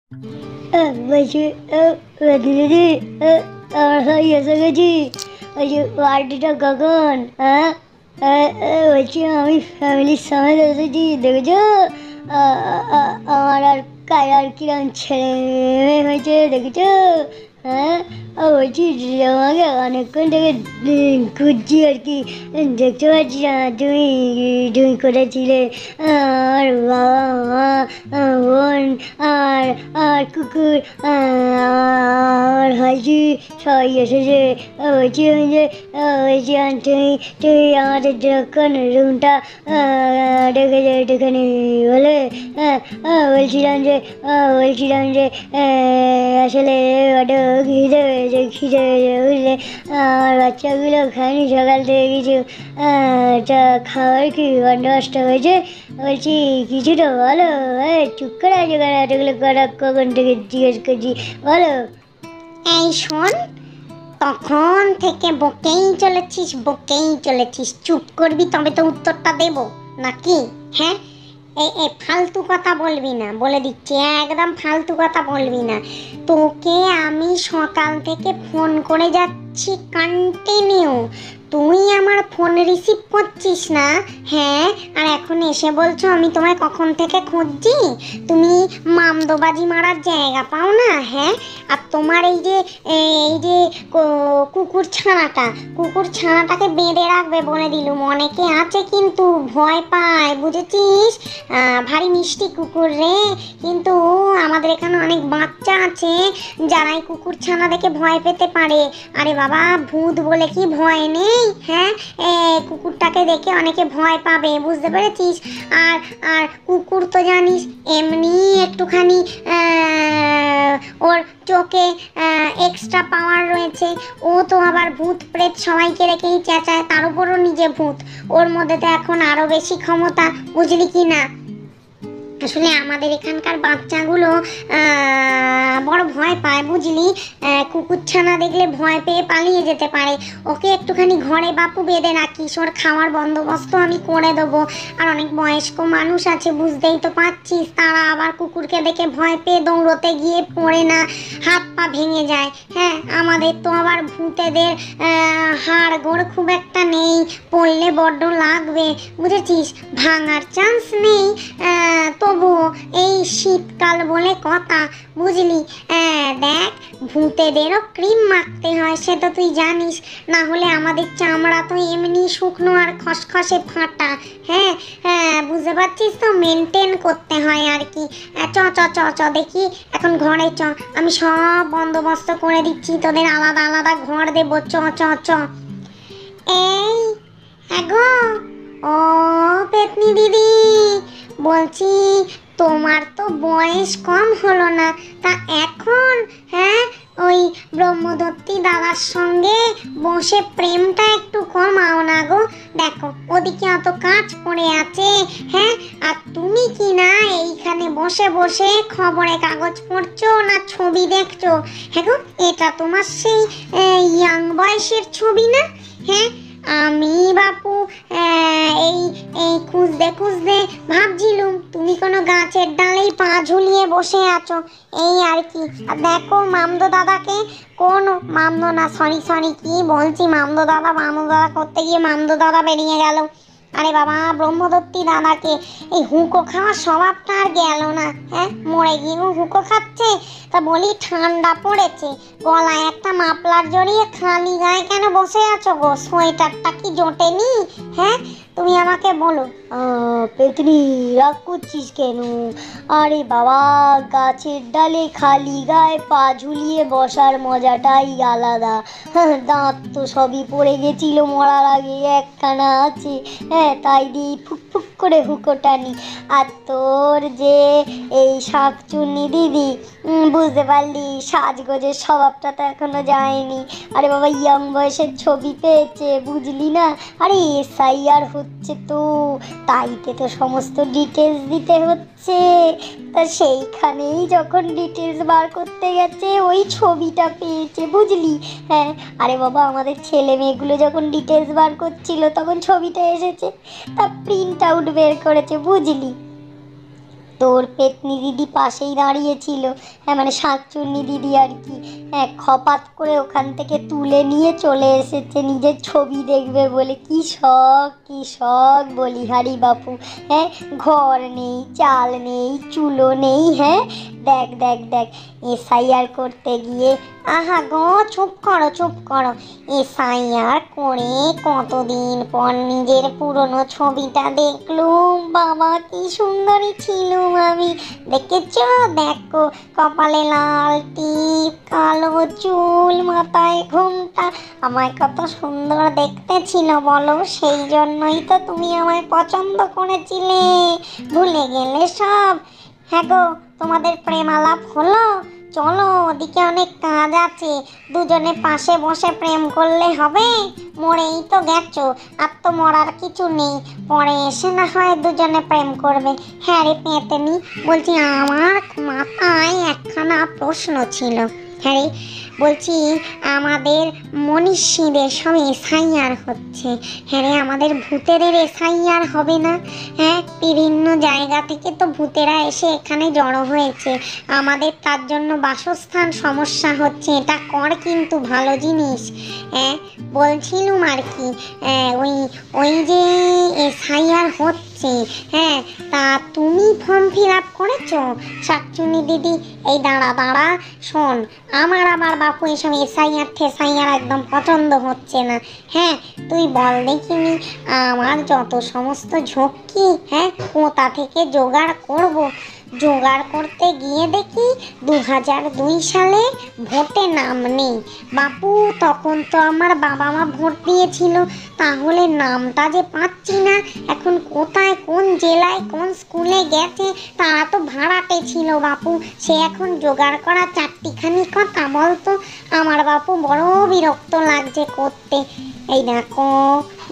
বলছি দিদি, আমার সবাই এসে গেছি। ওই যে পার্টিটা কখন? হ্যাঁ, বলছি আমি ফ্যামিলির সমেত এসেছি, দেখেছো? আমার আর কায়ার কিরম ছেলে মেয়ে হয়েছে, দেখেছো? হ্যাঁ, বলছি আমাকে অনেকক্ষণ থেকে খুঁজছি আর কি। দেখতে পাচ্ছি না, তুমি তুমি কোথায় ছিলে? আর বাবা মা, বোন, আর আর কুকুর, আর ভাইজি সবাই এসেছে। বলছি আমি যে বলছি তুমি তুমি আমাদের যখন রুমটা দেখেছো একটুখানি বলে। হ্যাঁ, বলছিলাম যে আসলে বড্ড খিদে পেয়েছে, বুঝলে? আর বাচ্চাগুলো খায়নি সকাল থেকে কিছু। তা খাবার কি বন্দোবস্ত হয়েছে? বলছি কিছুটা বলো। চুপ করে আছে কেন? এতগুলো কথা কখন থেকে জিজ্ঞেস করছি, বলো। এই শোন, তখন থেকে বকেই চলেছিস। চুপ করবি তবে তো উত্তরটা দেব, নাকি? হ্যাঁ, এই ফালতু কথা বলবি না, বলে দিচ্ছি, একদম ফালতু কথা বলবি না। তোকে আমি সকাল থেকে ফোন করে যাচ্ছি কন্টিনিউ, তুই আমার ফোন রিসিভ করছিস না। হ্যাঁ, আর এখন এসে বলছো আমি তোমায় কখন থেকে খুঁজছি। তুমি মামদোবাজি মারার জায়গা পাও না? হ্যাঁ, আর তোমার এই যে কুকুর ছানাটাকে বেঁধে রাখবে বলে দিলুম। অনেকে আছে কিন্তু ভয় পায়, বুঝেছিস? ভারী মিষ্টি কুকুর রে, কিন্তু আমাদের এখানে অনেক বাচ্চা আছে যারা এই কুকুর ছানা দেখে ভয় পেতে পারে। আরে বাবা, ভূত বলে কি ভয় নেই? হ্যাঁ, কুকুরটাকে দেখে অনেকে ভয় পাবে, বুঝতে পেরেছিস? আর আর কুকুর তো জানিস এমনি একটুখানি ওর চোখে এক্সট্রা পাওয়ার রয়েছে। ও তো আবার ভূত প্রেত সবাইকে রেখেই চেঁচায়, তার উপরও নিজে ভূত। ওর মধ্যে তো এখন আরো বেশি ক্ষমতা, বুঝলি কি না? আসলে আমাদের এখানকার বাচ্চাগুলো বড় ভয় পায়, বুঝলি? কুকুরছানা দেখলে ভয় পেয়ে পালিয়ে যেতে পারে। ওকে একটুখানি ঘরে বাপু বেঁধে রাখিস, ওর খাওয়ার বন্দোবস্ত আমি করে দেবো। আর অনেক বয়স্ক মানুষ আছে, বুঝতেই তো পারছিস, তারা আবার কুকুরকে দেখে ভয় পেয়ে দৌড়তে গিয়ে পড়ে না হাত পা ভেঙে যায়। হ্যাঁ, আমাদের তো আবার ভূতেদের হাড় গোড় খুব একটা নেই, পড়লে বড্ড লাগবে, বুঝেছিস? ভাঙার চান্স নেই। তবুও এই শীতকাল বলে কথা, বুঝলি? দেখ, ভূতেদেরও ক্রিম মাখতে হয়, সে তো তুই জানিস। না হলে আমাদের চামড়া তো এমনি শুকনো আর খসখসে ফাটা। হ্যাঁ, বুঝতে পারছিস তো, মেনটেন করতে হয় আর কি। চ চ চ চ দেখি এখন ঘরে চ, আমি সব বন্দোবস্ত করে দিচ্ছি, তোদের আলাদা আলাদা ঘর দেবো। চ চ চ। এই গো, ও পেতনি দিদি, বলছি তোমার তো বয়স কম হলো না, তা এখন হ্যাঁ ওই ব্রহ্মদত্তি দাদার সঙ্গে বসে প্রেমটা একটু কমাও না গো। দেখো ওদিকে অত কাজ পড়ে আছে, হ্যাঁ, আর তুমি কি না এইখানে বসে বসে খবরে কাগজ পড়ছো না ছবি দেখছো? হ্যাঁ গো, এটা তোমার সেই ইয়াং বয়সের ছবি না? হ্যাঁ, আমি বাপু এই এই খুঁজতে খুঁজতে ভাবছিলুম তুমি কোনো গাছের ডালেই পা ঝুলিয়ে বসে আছো, এই আর কি। আর দেখো মামদো দাদাকে, কোন মামদো না, সরি কি বলছি, মামদো দাদা করতে গিয়ে মামদো দাদা বেরিয়ে গেল। আরে বাবা, ব্রহ্মদত্তি দাদাকে এই হুঁকো খাওয়ার স্বভাবটা আর গেল না। হ্যাঁ, মরে গিয়েও হুঁকো খাচ্ছে। তা বলি, ঠান্ডা পড়েছে, গলায় একটা মাফলার জড়িয়ে খালি গায়ে কেন বসে আছো গো? সোয়েটারটা কি জোটেনি? হ্যাঁ, তুমি আমাকে বলো। পেতনি, রাগ করছিস কেন? আরে বাবা, গাছের ডালে খালি গায়ে পা ঝুলিয়ে বসার মজাটাই আলাদা। দাঁত তো সবই পড়ে গেছিল মরার আগে, একখানা আছে। হ্যাঁ, তাই দিয়ে ফুক ফুক করে হুঁকো টানি। আর তোর যে এই শাঁকচুন্নি দিদি, বুঝতে পারলি, সাজগোজের স্বভাবটা তো এখনো যায়নি। আরে বাবা, ইয়ং বয়সের ছবি পেয়েছে, বুঝলি না? আরে SIR হচ্ছে তো, তাইতে তো সমস্ত ডিটেলস দিতে হচ্ছে। তা সেইখানেই যখন ডিটেলস বার করতে গেছে, ওই ছবিটা পেয়েছে, বুঝলি? হ্যাঁ, আরে বাবা, আমাদের ছেলে মেয়েগুলো যখন ডিটেলস বার করছিল তখন ছবিটা এসেছে, তা প্রিন্ট আউট বের করেছে, বুঝলি? তোর পেতনি দিদি পাশেই দাঁড়িয়েছিল, হ্যাঁ মানে শাঁকচুন্নি দিদি আর কি, হ্যাঁ খপাত করে ওখান থেকে তুলে নিয়ে চলে এসেছে নিজের ছবি দেখবে বলে। কি শখ কি শখ বলিহারি বাপু, হ্যাঁ ঘর নেই, চাল নেই, চুলো নেই, হ্যাঁ দেখ দেখ দেখ এসআইআর করতে গিয়ে। আহা গো, চুপ করো চুপ করো। এসআইআর করে কতদিন পর নিজের পুরনো ছবিটা দেখলুম, বাবা কি সুন্দরী ছিলুম আমি। দেখেছো, দেখো কপালে লাল টিপ, কালো চুল, মাথায় ঘুমটা, আমায় কত সুন্দর দেখতে ছিল বলো। সেই জন্যই তো তুমি আমায় পছন্দ করেছিলে, ভুলে গেলে সব? হ্যাঁ গো, তোমাদের প্রেমালাপ হলো? চলো, ওদিকে অনেক কাজ আছে, দুজনে পাশে বসে প্রেম করলে হবে? মরেই তো গেছো, আর তো মরার কিছু নেই, পরে এসে না হয় দুজনে প্রেম করবে। হ্যাঁ রে পেতনি, বলছি আমার মাথায় একখানা প্রশ্ন ছিল। হ্যাঁ রে, বলছি আমাদের মনীষীদের সব এসআইআর হচ্ছে, হ্যাঁ রে আমাদের ভূতেদের এসআইআর হবে না? হ্যাঁ, বিভিন্ন জায়গা থেকে তো ভূতেরা এসে এখানে জড়ো হয়েছে, আমাদের তার জন্য বাসস্থান সমস্যা হচ্ছে। এটা কর কিন্তু ভালো জিনিস। হ্যাঁ বলছিলুম আর কি, ওই ওই যে এসআইআর হচ্ছে, হ্যাঁ তা তুমি ফর্ম ফিল আপ করেছো শাকচুনি দিদি? এই দাঁড়া দাঁড়া, শোন, আমার আবার বাপু এসব এসআইআর ঠেসাইআর একদম পছন্দ হচ্ছে না। হ্যাঁ তুই বল দেখিনি, আমার যত সমস্ত ঝক্কি, হ্যাঁ কোথা থেকে জোগাড় করব? জোগাড় করতে গিয়ে দেখি 2002 সালে ভোটে নাম নেই। বাপু তখন তো আমার বাবা মা ভোট দিয়েছিল, তাহলে নামটা যে পাচ্ছি না, এখন কোথায় কোন জেলায় কোন স্কুলে গেছে, তারা তো ভাড়াটে ছিল বাপু, সে এখন জোগাড় করা চারটিখানি কথা বলতো। আমার বাপু বড় বিরক্ত লাগছে করতে। এই দেখো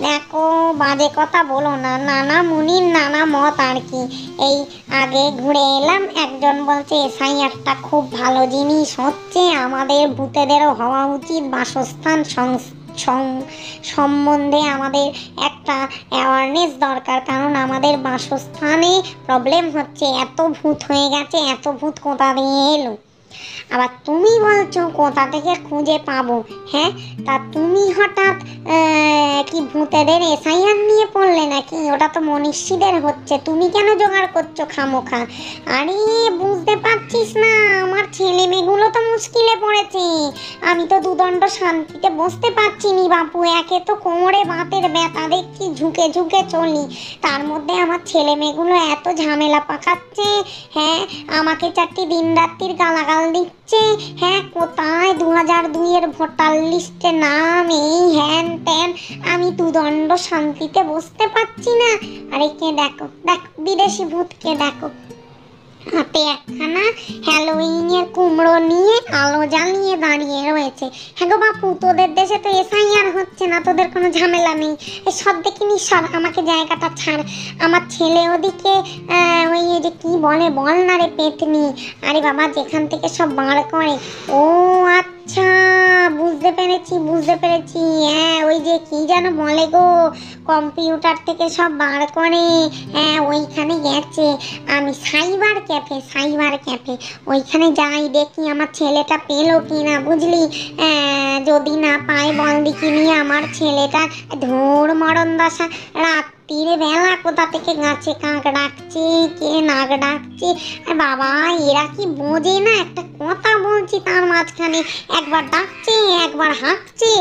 দেখো, বাজে কথা বলো না, নানা মুনির নানা মত আর কি। এই আগে ঘুরে এলাম, একজন বলছে এসআইআরটা খুব ভালো জিনিস হচ্ছে, আমাদের ভূতেদেরও হওয়া উচিত, বাসস্থান সম্বন্ধে আমাদের একটা অ্যাওয়ারনেস দরকার, কারণ আমাদের বাসস্থানে প্রবলেম হচ্ছে, এত ভূত হয়ে গেছে, এত ভূত কোথা দিয়ে এলো? আবার তুমি বলছো কোথা থেকে খুঁজে পাবো? হ্যাঁ তা তুমি হঠাৎ কি ভূতেদের এসআইআর নিয়ে পড়লে নাকি? ওটা তো মনীষীদের হচ্ছে, তুমি কেন জোগাড় করছো খামোখা? আরে বুঝতে পারছিস না, আমার ছেলে মেয়েগুলো তো মুশকিলে পড়েছে, আমি তো দুদণ্ড শান্তিতে বসতে পারছি নি বাপু। একে তো কোমরে বাতের ব্যথা, দেখছি ঝুঁকে ঝুঁকে চলি, তার মধ্যে আমার ছেলে মেয়েগুলো এত ঝামেলা পাকাচ্ছে। হ্যাঁ আমাকে চারটি দিন রাত্রির গালাগাল দিচ্ছে। হ্যাঁ কোথায় 2002 ভোটার লিস্টে নাম, এই হ্যান ত্যান, আমি দুদণ্ড শান্তিতে বসতে পারছি না। আরে কে দেখো, দেখো বিদেশি ভূতকে দেখো, হাতে একখানা হ্যালোউইনের কুমড়ো নিয়ে আলো জ্বালিয়ে দাঁড়িয়ে রয়েছে। হ্যাঁ গো বাপু, তোদের দেশে তো এসআইআর হচ্ছে না, তোদের কোনো ঝামেলা নেই, সব দেখিনি সর, আমাকে জায়গাটা ছাড়। আমার ছেলে ওদিকে ওই যে কি বলে বল না রে পেতনি, আরে বাবা যেখান থেকে সব বার করে। ও আচ্ছা, বুঝতে পেরেছি বুঝতে পেরেছি, হ্যাঁ ওই যে কি যেন বলে গো, কম্পিউটার থেকে সব বার করে, হ্যাঁ ওইখানে গেছে। আমি সাইবার ক্যাফে ওইখানে যাই, দেখি আমার ছেলেটা পেলো কি না, বুঝলি? যদি না পাই বল দেখিনি আমার ছেলেটা। ধুর মরণ দশা, রাত্রির বেলা কোথা থেকে গাছে কাক ডাকছে, কে নাক ডাকছে, বাবা এরা কি বোঝে না? একটা কথা বলছি তার মাঝখানে একবার ডাকছে একবার হাঁকছে,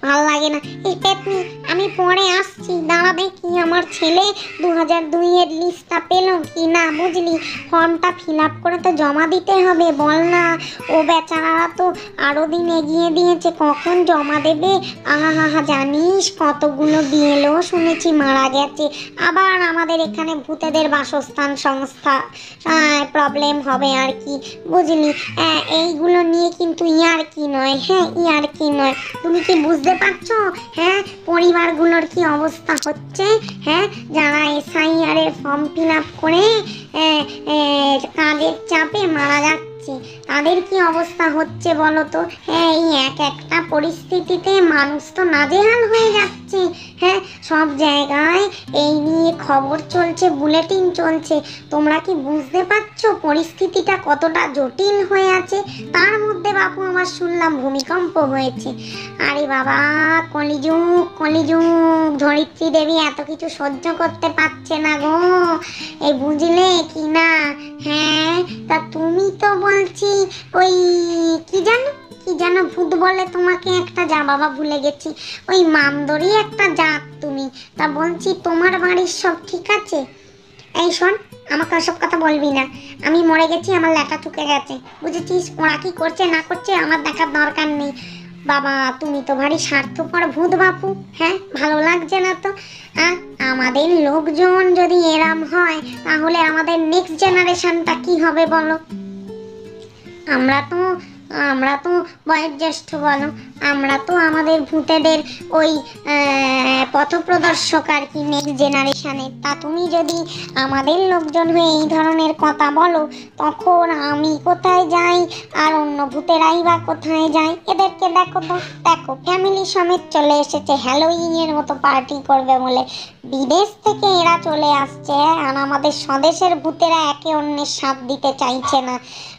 ভাল লাগে না। এই পেতনি, আমি পরে আসছি, দাঁড়া দেখি আমার ছেলে 2002 লিস্টটা পেলো কি না, বুঝলি? ফর্মটা ফিল আপ করে তো জমা দিতে হবে, বল না। ও বেচারারা তো আরো দিন এগিয়ে দিয়েছে, কখন জমা দেবে? আহা জানিস কতগুলো বিএলও শুনেছি মারা গেছে, আবার আমাদের এখানে ভূতেদের বাসস্থান সংস্থা প্রবলেম হবে আর কি, বুঝলি? এইগুলো নিয়ে কিন্তু ইয়ার কি নয়, হ্যাঁ ইয়ার কি নয়, তুমি কি বুঝতে পারছো? হ্যাঁ পরিবারগুলোর কি অবস্থা হচ্ছে, হ্যাঁ যারা এসআইআর এর ফর্ম ফিল আপ করে কাজের চাপে মারা যাচ্ছে, দেখছি তাদের কি অবস্থা হচ্ছে বলো তো। হ্যাঁ, এই একটা পরিস্থিতিতে মানুষ তো নাজেহাল হয়ে যাচ্ছে। হ্যাঁ, সব জায়গায় এই নিয়ে খবর চলছে, বুলেটিন চলছে। তোমরা কি বুঝতে পারছো পরিস্থিতিটা কতটা জটিল হয়ে আছে? তার মধ্যে বাপু আমার শুনলাম ভূমিকম্প হয়েছে। আরে বাবা, কলিযুগ কলিযুগ, ধরিত্রী দেবী এত কিছু সহ্য করতে পারছে না গো, এই বুঝলে কি না? হ্যাঁ, তা তুমি তো বলছি ওই কি জানো ভূত বলে তোমাকে একটা, যা বাবা ভুলে গেছি, ওই মামদরি একটা জাত তুমি। তা বলছি তোমার বাড়ির সব ঠিক আছে? এই শোন, আমাকে সব কথা বলবি না। আমি মরে গেছি, আমার লেখা চুকে গেছে, বুঝেছিস? ওরা কি করছে না করছে আমার দেখার দরকার নেই। বাবা, তুমি তো ভারী স্বার্থপর ভূত বাপু। হ্যাঁ, ভালো লাগছে না তো। আমাদের লোকজন যদি এরম হয় তাহলে আমাদের নেক্সট জেনারেশনটা কি হবে বলো? আমরা তো বয়োজ্যেষ্ঠ বলো, আমরা তো আমাদের ভূতেদের ওই পথপ্রদর্শক আর কি নেক্সট জেনারেশনের। তা তুমি যদি আমাদের লোকজন হয়ে এই ধরনের কথা বলো, তখন আমি কোথায় যাই আর অন্য ভূতেরাই বা কোথায় যায়? এদেরকে দেখো তো, দেখো ফ্যামিলি সমেত চলে এসেছে হ্যালোউইনের মতো পার্টি করবে বলে। বিদেশ থেকে এরা চলে আসছে আর আমাদের স্বদেশের ভূতেরা একে অন্যের সাথ দিতে চাইছে না।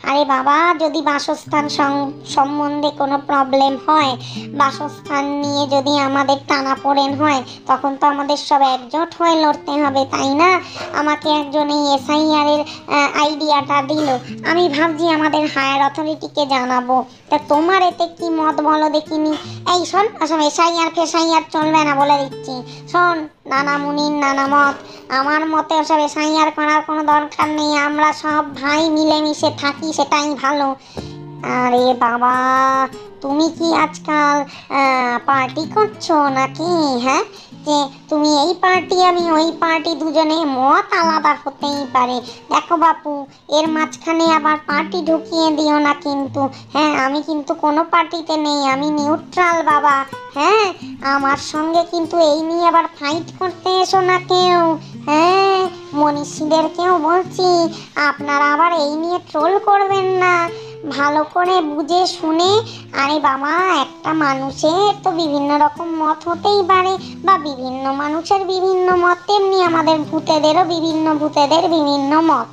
আরে বাবা, যদি বাসস্থান সম্বন্ধে কোনো প্রবলেম হয়, বাসস্থান নিয়ে যদি আমাদের টানাপোড়েন হয়, তখন তো আমাদের সব একজোট হয়ে লড়তে হবে, তাই না? আমাকে একজন এই এসআইআর এর আইডিয়াটা দিল, আমি ভাবছি আমাদের হায়ার অথরিটিকে জানাবো। তা তোমার এতে কি মত বলো দেখিনি? এই শোন, আসলে এসআইআর ফেসাইআর চলবে না বলে দিচ্ছি। শোন, নানা মুনির নানা মত, আমার মতে ওসব এসআইআর করার কোনো দরকার নেই। আমরা সব ভাই মিলেমিশে থাকি, সেটাই ভালো। আরে বাবা, তুমি কি আজকাল পার্টি করছো নাকি? হ্যাঁ, যে তুমি এই পার্টি আমি ওই পার্টি, দুজনে মত আলাদা হতেই পারে। দেখো বাপু, এর মাঝখানে আবার পার্টি ঢুকিয়ে দিও না কিন্তু। হ্যাঁ, আমি কিন্তু কোনো পার্টিতে নেই, আমি নিউট্রাল বাবা। হ্যাঁ, আমার সঙ্গে কিন্তু এই নিয়ে আবার ফাইট করতে এসো না কেউ। হ্যাঁ, মনীষীদেরকেও বলছি, আপনারা আবার এই নিয়ে ট্রোল করবেন না, ভালো করে বুঝে শুনে। আরে বাবা, একটা মানুষের তো বিভিন্ন রকম মত হতেই পারে, বা বিভিন্ন মানুষের বিভিন্ন মত, তেমনি আমাদের ভূতেদেরও ভূতেদের বিভিন্ন মত।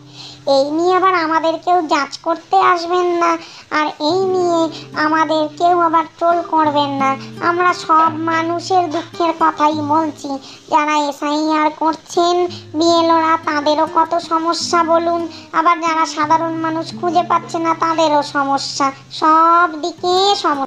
এই নিয়ে আবার আমাদের কেউ জাজ করতে আসবেন না, আর এই নিয়ে আমাদের কেউ আবার ট্রোল করবেন না। আমরা সব মানুষের দুঃখের কথাই বলছি। যারা এসআইআর করছেন বিএলওরা, তাদেরও কত সমস্যা বলুন, আবার যারা সাধারণ মানুষ খুঁজে পাচ্ছে না তাদেরও সমস্যা, সব দিকে সমস্যা।